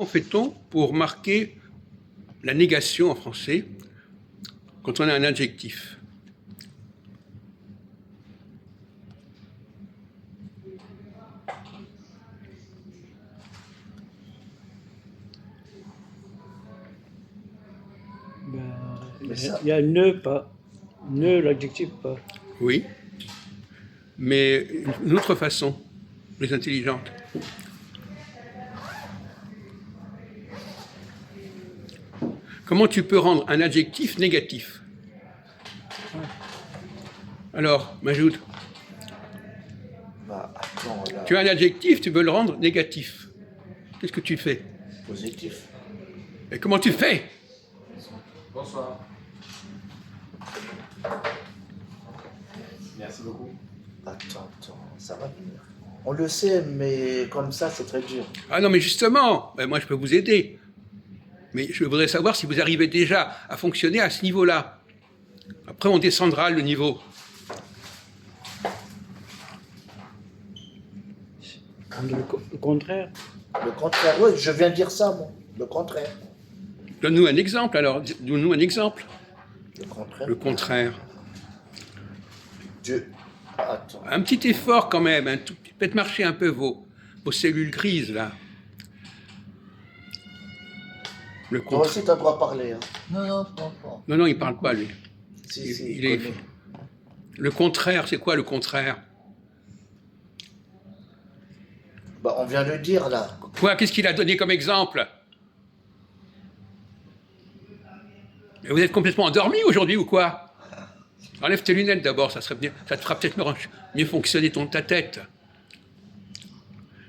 Comment fait-on pour marquer la négation en français quand on a un adjectif? Il y a ne, pas. Ne, l'adjectif, pas. Oui, mais une autre façon, plus intelligente. Comment tu peux rendre un adjectif négatif? Alors, Majoud, Bah, attends, là, tu as un adjectif, tu veux le rendre négatif. Qu'est-ce que tu fais? positif. Et comment tu fais? Bonsoir. Merci beaucoup. Attends, ça va venir. On le sait, mais comme ça, c'est très dur. Ah non, mais justement, ben moi je peux vous aider. Mais je voudrais savoir si vous arrivez déjà à fonctionner à ce niveau-là. Après, on descendra le niveau. Le contraire. Le contraire, oui, je viens de dire ça, moi. Le contraire. Donne-nous un exemple, alors. Donne-nous un exemple. Le contraire. Le contraire. Dieu. Attends. Un petit effort quand même, faites marcher un peu vos cellules grises, là. Le Toi contraire. aussi, t'as le droit de parler. Hein. Non. Non, il parle pas, lui. Si, Il est... connaît. Le contraire, c'est quoi le contraire? Bah, on vient de le dire, là. Quoi? Qu'est-ce qu'il a donné comme exemple? Mais vous êtes complètement endormi aujourd'hui ou quoi? Enlève tes lunettes d'abord, ça te fera peut-être mieux fonctionner ta tête.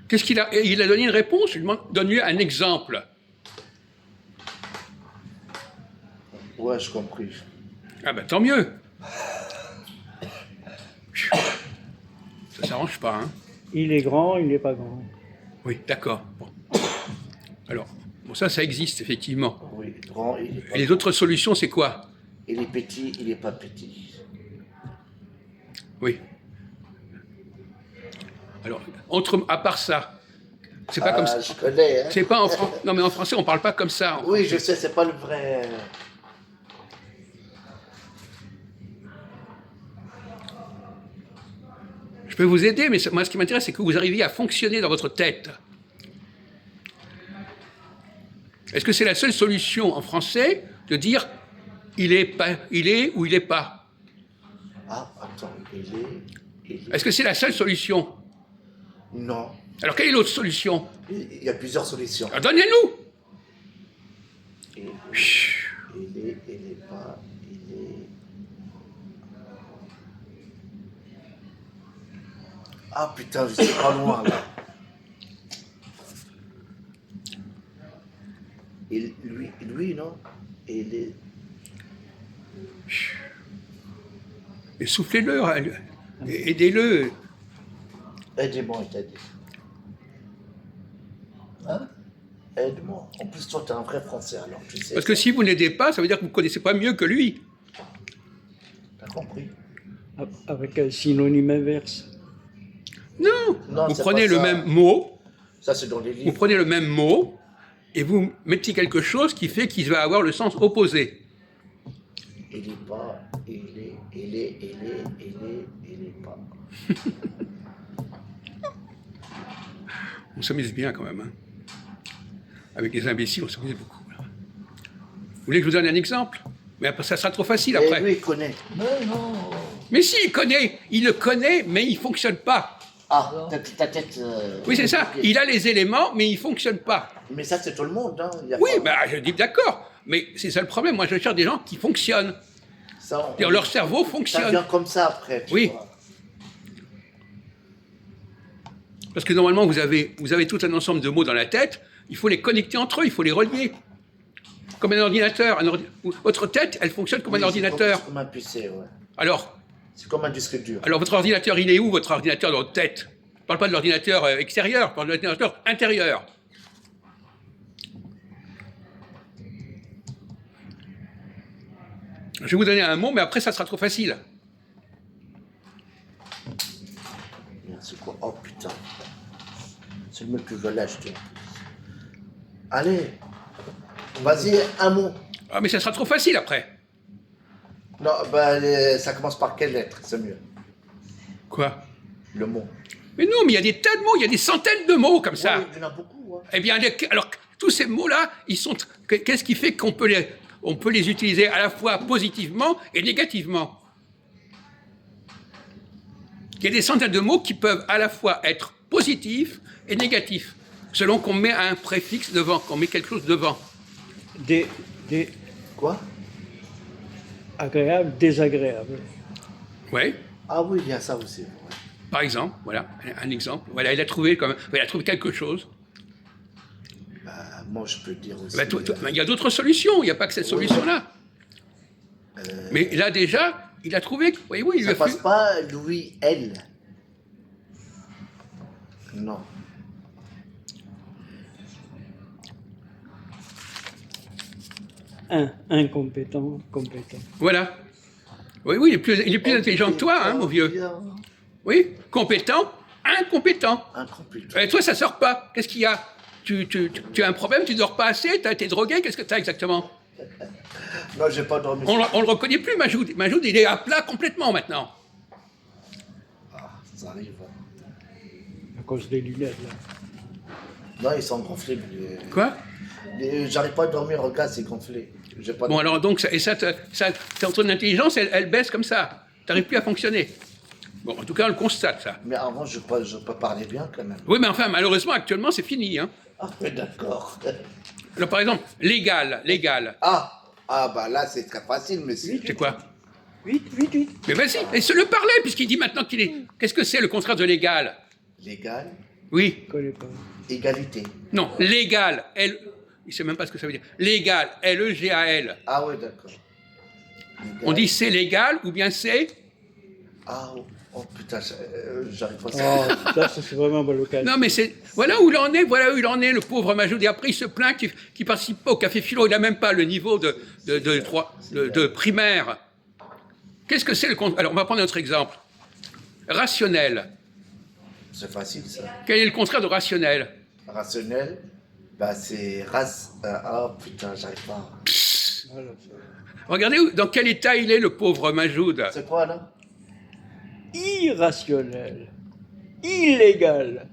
Qu'est-ce qu'il a? Il a donné une réponse, je lui demande, donne-lui un exemple. Ouais, je compris. Ah ben tant mieux. Ça s'arrange pas, hein? Il est grand, il n'est pas grand. Oui, d'accord. Bon. Alors, bon, ça existe, effectivement. Oui, grand, il est pas Et les autres solutions, c'est quoi? Il est petit, il n'est pas petit. Oui. Alors, à part ça, c'est pas comme ça. Je connais, hein. C'est pas en Non, mais en français, on parle pas comme ça. Oui, je sais, c'est pas le vrai. Je peux vous aider, mais moi, ce qui m'intéresse, c'est que vous arriviez à fonctionner dans votre tête. Est-ce que c'est la seule solution en français de dire il est ou il n'est pas? Ah, attends, il est... Est-ce que c'est la seule solution? Non. Alors, quelle est l'autre solution? Il y a plusieurs solutions. Alors, donnez-nous! Il est pas... Il est... Ah putain, je suis pas loin là. Lui, non? Il est... Et soufflez-le, aidez-le. Aide-moi, il t'a dit. Hein? Aide-moi. En plus, toi, t'es un vrai Français, alors tu sais. Parce que si vous n'aidez pas, ça veut dire que vous ne connaissez pas mieux que lui. T'as compris? Avec un synonyme inverse. Non, vous c'est prenez pas le ça. même mot, Ça, c'est dans les vous livres. prenez le même mot, et vous mettez quelque chose qui fait qu'il va avoir le sens opposé. Il est pas... Il est pas... On s'amuse bien quand même. Hein. Avec les imbéciles, on s'amuse beaucoup. Là. Vous voulez que je vous donne un exemple? Mais après, ça sera trop facile après. Et lui, il connaît. Non. Mais si, il le connaît, mais il ne fonctionne pas. Ah, ta tête... Oui, c'est ça. Il a les éléments, mais il ne fonctionne pas. Mais ça, c'est tout le monde, hein. Il y a Oui, pas- je dis d'accord. Mais c'est ça le problème. Moi, je cherche des gens qui fonctionnent. Ça, Leur cerveau Ça fonctionne. vient comme ça après. Tu Oui. vois. Parce que normalement, vous avez tout un ensemble de mots dans la tête. Il faut les connecter entre eux, il faut les relier. Comme un ordinateur. Votre tête, elle fonctionne comme un Oui, ordinateur. C'est comme un PC, ouais. Alors, C'est comme un disque dur. votre ordinateur, il est où, votre ordinateur dans votre tête? Je ne parle pas de l'ordinateur extérieur, je parle de l'ordinateur intérieur. Je vais vous donner un mot, mais après, ça sera trop facile. Merde, c'est quoi? Oh putain. C'est le mec que je dois l'acheter. Allez, vas-y, un mot. Ah, mais ça sera trop facile après. Non, bah, ça commence par quelle lettre? C'est mieux. Quoi? Le mot. Mais non, mais il y a des tas de mots, il y a des centaines de mots comme ça. Ouais, il y en a beaucoup. Hein. Eh bien, alors, tous ces mots-là, ils sont. Qu'est-ce qui fait qu'on peut les utiliser à la fois positivement et négativement? Il y a des centaines de mots qui peuvent à la fois être positifs et négatifs, selon qu'on met un préfixe devant, qu'on met quelque chose devant. Des Quoi? agréables, désagréables. Oui. Ah oui, il y a ça aussi. Ouais. Par exemple, voilà, un exemple. Voilà, il a trouvé quelque chose. Bah, moi, je peux dire aussi. Il y a d'autres solutions, il n'y a pas que cette solution-là. Euh, Mais là, déjà, il a trouvé. Oui, il ça a passe fait. pas Louis L. Non. Incompétent, compétent. Voilà. Oui, il est plus intelligent que toi, hein, mon vieux. Bien. Oui, compétent, incompétent. Incompétent. Et toi, ça sort pas. Qu'est-ce qu'il y a tu as un problème, tu dors pas assez, tu as été drogué, qu'est-ce que tu as exactement? Non, j'ai pas dormi. On le reconnaît plus, Majoud. Majoud, il est à plat complètement maintenant. Ah, ça arrive. Hein. À cause des lunettes, là. Non, ils sont gonflés. Quoi? J'arrive pas à dormir, regarde, c'est gonflé. J'ai pas Bon, dormi. alors donc, ton intelligence, elle baisse comme ça. Tu n'arrives plus à fonctionner. Bon, en tout cas, on le constate, ça. Mais avant, je peux parler bien quand même. Oui, mais enfin, malheureusement, actuellement, c'est fini. Hein. Ah, oui, d'accord. Alors, par exemple, légal. Ah, bah là, c'est très facile, monsieur. C'est quoi? 8. Mais vas-y, laisse-le parler, puisqu'il dit maintenant qu'il est... Qu'est-ce que c'est le contraire de légal? Légal, Oui. Je connais pas. égalité. Non, légal, il ne sait même pas ce que ça veut dire. Légal, L-E-G-A-L. Ah oui, d'accord. Légal. On dit c'est légal ou bien c'est... Ah, oh putain, j'arrive pas Oh, à là, ça, c'est vraiment pas local. Non, mais c'est... Voilà où il en est, le pauvre Majoud. Et après, il se plaint qu'il participe pas au café philo. Il n'a même pas le niveau de primaire. Qu'est-ce que c'est le contraire? Alors, on va prendre notre exemple. Rationnel. C'est facile, ça. Quel est le contraire de rationnel? Rationnel, bah c'est race. Ah putain, j'arrive pas. Voilà, Regardez dans quel état il est, le pauvre Majoud. C'est quoi là? irrationnel, illégal.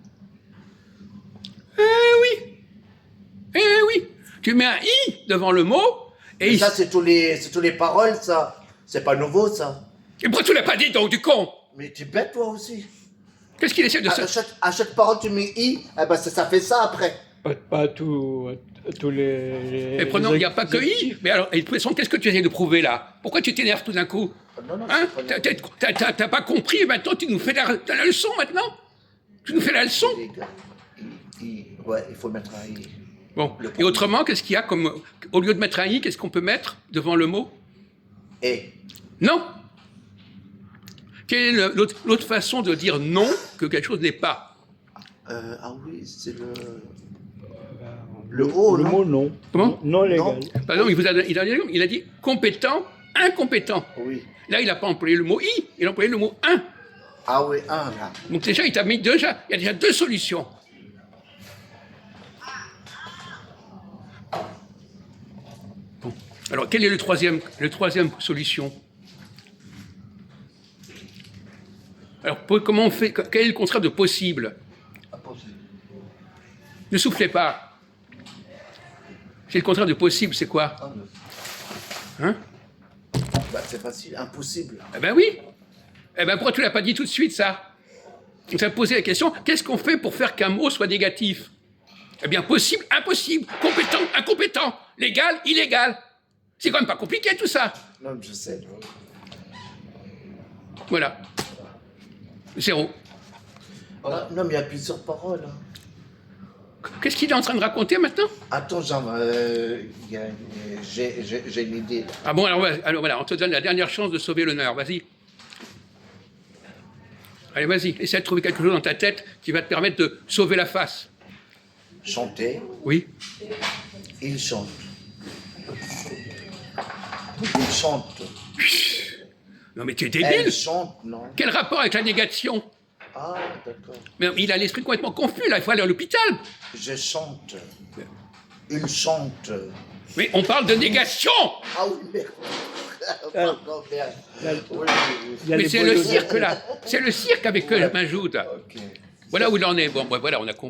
Eh oui. Tu mets un i devant le mot et Mais il... ça, c'est tous les paroles, ça. C'est pas nouveau, ça. Et pourquoi tu l'as pas dit donc, du con? Mais tu es bête, toi aussi. Qu'est-ce qu'il essaie de se... À chaque parole, tu mets i, eh ben ça fait ça après. Pas tous les. Mais prenons, il n'y a pas que i. adjectifs. Mais alors, et de toute façon, qu'est-ce que tu essaies de prouver là? Pourquoi tu t'énerves tout d'un coup? Non, non, Hein? c'est pas T'as pas compris et maintenant tu nous fais la leçon maintenant? Tu nous fais la leçon? légal. Ouais, il faut mettre un i. Bon, et autrement, qu'est-ce qu'il y a comme... Au lieu de mettre un i, qu'est-ce qu'on peut mettre devant le mot? Et. Non. Quelle est l'autre façon de dire non que quelque chose n'est pas? Ah oui, c'est le. Le O, le non? mot non. Comment? Non légal. Non. Par exemple, il a dit compétent, incompétent. Oui. Là, il n'a pas employé le mot i, il a employé le mot un. Ah oui, un là. Donc déjà, il y a déjà deux solutions. Bon. Alors, quelle est le troisième solution? Alors, comment on fait? Quel est le contraire de possible? Ne soufflez pas. C'est le contraire de possible, c'est quoi? Hein? Bah, c'est facile, impossible. Eh ben oui. Eh ben pourquoi tu l'as pas dit tout de suite, ça? On s'est posé la question, qu'est-ce qu'on fait pour faire qu'un mot soit négatif? Eh bien, possible, impossible, compétent, incompétent, légal, illégal. C'est quand même pas compliqué tout ça. Non, je sais. Voilà. 0. Ah, non, mais il y a plusieurs paroles. Hein. Qu'est-ce qu'il est en train de raconter maintenant? Attends, Jean, j'ai une idée. Là. Ah bon, alors voilà, on te donne la dernière chance de sauver l'honneur, vas-y. Allez, vas-y, essaie de trouver quelque chose dans ta tête qui va te permettre de sauver la face. Chanter, Oui. il chante. Il chante. Non mais tu es Elle débile. chante, non? Quel rapport avec la négation? Ah, d'accord. Mais il a l'esprit complètement confus, là, il faut aller à l'hôpital. Je chante. il chante. Mais on parle de négation. Ah oui, merde. Pardon, merde. Oui, Il y a Mais les c'est le boyaux- cirque là. C'est le cirque avec Benjoud. Voilà où il en est. Bon, voilà, on a compris.